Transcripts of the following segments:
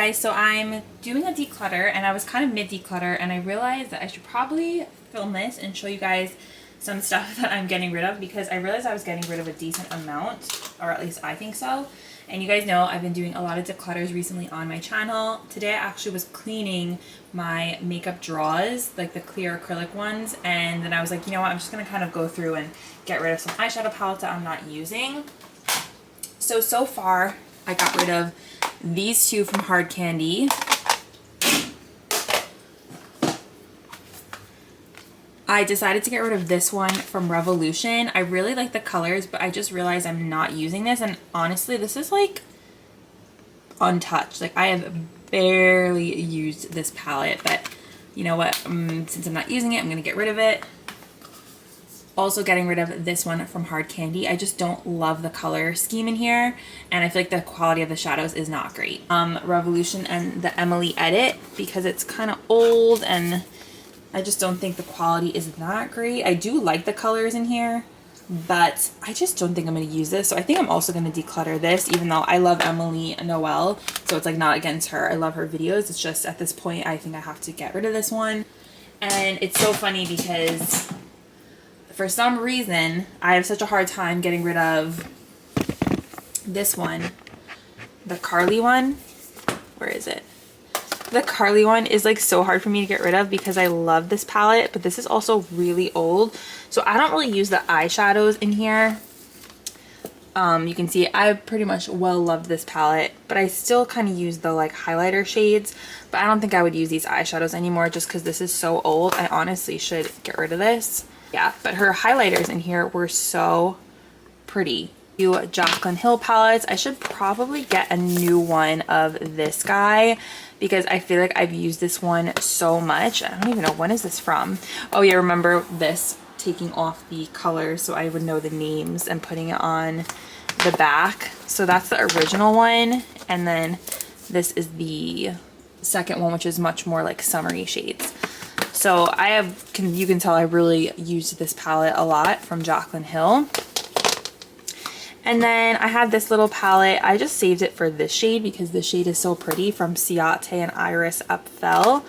guys, so I'm doing a declutter and I was kind of mid-declutter and I realized that I should probably film this and show you guys some stuff that I'm getting rid of because I realized I was getting rid of a decent amount, or at least I think so. And you guys know I've been doing a lot of declutters recently on my channel. Today I actually was cleaning my makeup drawers, like the clear acrylic ones, and then I was like, you know what, I'm just going to kind of go through and get rid of some eyeshadow palettes that I'm not using. So far I got rid of these two from Hard Candy. I decided to get rid of this one from Revolution. I really like the colors, but I just realized I'm not using this, and honestly this is like untouched. Like I have barely used this palette, but you know what, since I'm not using it, I'm gonna get rid of it. Also getting rid of this one from Hard Candy. I just don't love the color scheme in here, and I feel like the quality of the shadows is not great. Revolution and the Emily Edit, because it's kind of old and I just don't think the quality is that great. I do like the colors in here, but I just don't think I'm going to use this. So I think I'm also going to declutter this, even though I love Emily Noel. So it's like not against her. I love her videos. It's just at this point, I think I have to get rid of this one. And it's so funny because for some reason, I have such a hard time getting rid of this one. The Carly one. Where is it? The Carly one is like so hard for me to get rid of because I love this palette, but this is also really old. So I don't really use the eyeshadows in here. You can see I pretty much well love this palette, but I still kind of use the like highlighter shades, but I don't think I would use these eyeshadows anymore just because this is so old. I honestly should get rid of this. Yeah, but her highlighters in here were so pretty. Jaclyn Hill palettes. I should probably get a new one of this guy because I feel like I've used this one so much. I don't even know, when is this from? Oh yeah, remember this, taking off the colors so I would know the names and putting it on the back. So that's the original one, and then this is the second one, which is much more like summery shades. So you can tell I really used this palette a lot from Jaclyn Hill. And then I have this little palette. I just saved it for this shade because this shade is so pretty, from Ciate and Iris Upfell.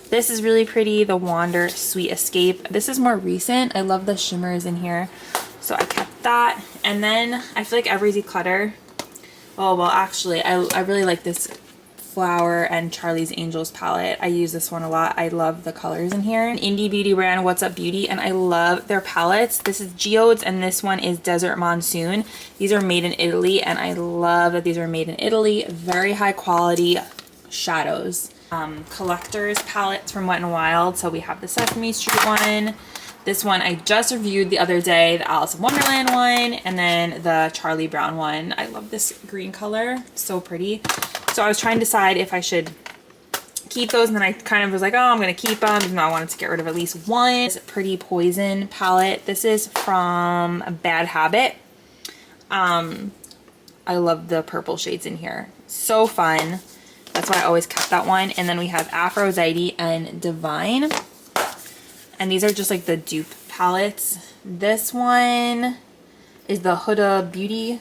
This is really pretty, the Wander Sweet Escape. This is more recent. I love the shimmers in here, so I kept that. And then I feel like every declutter, oh well, actually I really like this Flower and Charlie's Angels palette. I use this one a lot. I love the colors in here. An indie beauty brand, What's Up Beauty, and I love their palettes. This is Geodes and this one is Desert Monsoon. These are made in Italy, and I love that these are made in Italy. Very high quality shadows. Collector's palettes from Wet n Wild. So we have the Sesame Street one. This one I just reviewed the other day, the Alice in Wonderland one, and then the Charlie Brown one. I love this green color, so pretty. So I was trying to decide if I should keep those, and then I kind of was like, oh, I'm going to keep them, even though I wanted to get rid of at least one. This Pretty Poison palette. This is from Bad Habit. I love the purple shades in here. So fun. That's why I always kept that one. And then we have Aphrodite and Divine. And these are just like the dupe palettes. This one is the Huda Beauty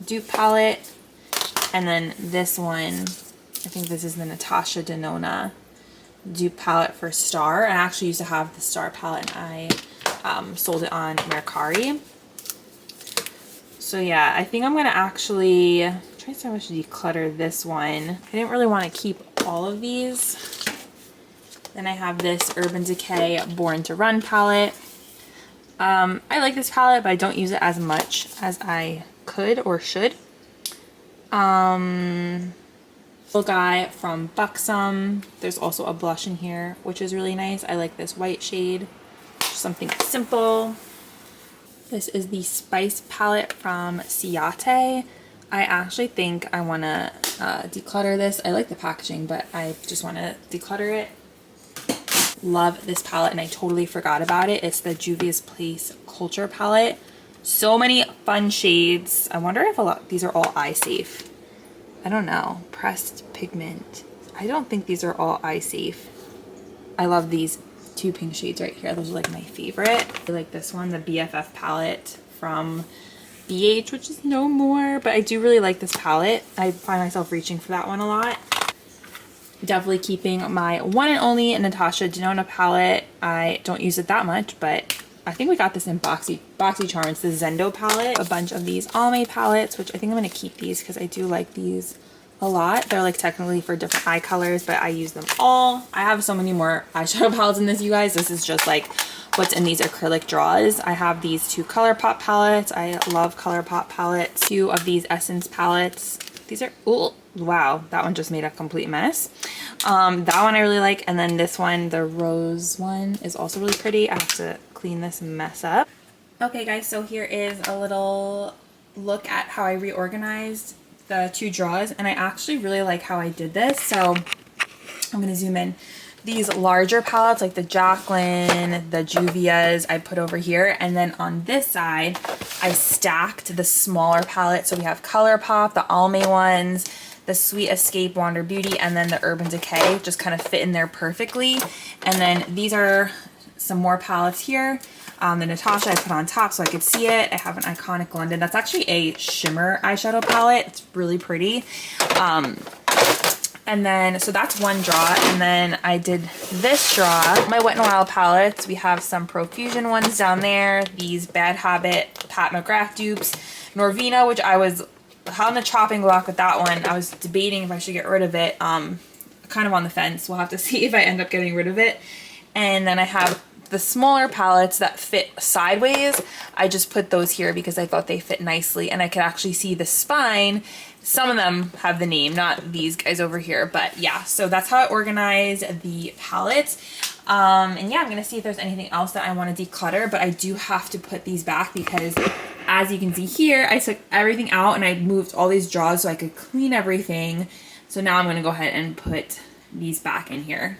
dupe palette. And then this one, I think this is the Natasha Denona dupe palette for Star. I actually used to have the Star palette, and I sold it on Mercari. So yeah, I think I'm going to actually try to see how I should declutter this one. I didn't really want to keep all of these. Then I have this Urban Decay Born to Run palette. I like this palette, but I don't use it as much as I could or should. Little guy from Buxom. There's also a blush in here, which is really nice. I like this white shade. Just something simple. This is the Spice palette from Ciate. I actually think I want to declutter this. I like the packaging, but I just want to declutter it. Love this palette, and I totally forgot about it. It's the Juvia's Place Culture palette. So many fun shades. I wonder if these are all eye safe. I don't know. Pressed pigment. I don't think these are all eye safe. I love these two pink shades right here. Those are like my favorite. I like this one, the BFF palette from BH, which is no more, but I do really like this palette. I find myself reaching for that one a lot. Definitely keeping my one and only Natasha Denona palette. I don't use it that much, but I think we got this in Boxy Charms, the Zendo palette. A bunch of these Almay palettes, which I think I'm going to keep these because I do like these a lot. They're like technically for different eye colors, but I use them all. I have so many more eyeshadow palettes in this, you guys. This is just like what's in these acrylic drawers. I have these 2 ColourPop palettes. I love ColourPop palettes. 2 of these Essence palettes. These are, oh, wow, that one just made a complete mess. That one I really like. And then this one, the rose one, is also really pretty. I have to clean this mess up. Okay guys, so here is a little look at how I reorganized the 2 drawers, and I actually really like how I did this. So I'm gonna zoom in. These larger palettes like the Jacqueline, the Juvia's, I put over here, and then on this side I stacked the smaller palettes. So we have ColourPop, the Almay ones, the Sweet Escape Wander Beauty, and then the Urban Decay just kind of fit in there perfectly. And then these are some more palettes here. The Natasha I put on top so I could see it. I have an Iconic London. That's actually a shimmer eyeshadow palette. It's really pretty. And then, so that's one draw. And then I did this draw, my Wet n Wild palettes. We have some Profusion ones down there. These Bad Habit Pat McGrath dupes. Norvina, which I was on the chopping block with that one. I was debating if I should get rid of it. Kind of on the fence. We'll have to see if I end up getting rid of it. And then I have the smaller palettes that fit sideways. I just put those here because I thought they fit nicely, and I could actually see the spine. Some of them have the name, not these guys over here, but yeah, so that's how I organize the palettes. And yeah, I'm gonna see if there's anything else that I want to declutter, but I do have to put these back because as you can see here, I took everything out and I moved all these drawers so I could clean everything. So now I'm gonna go ahead and put these back in here.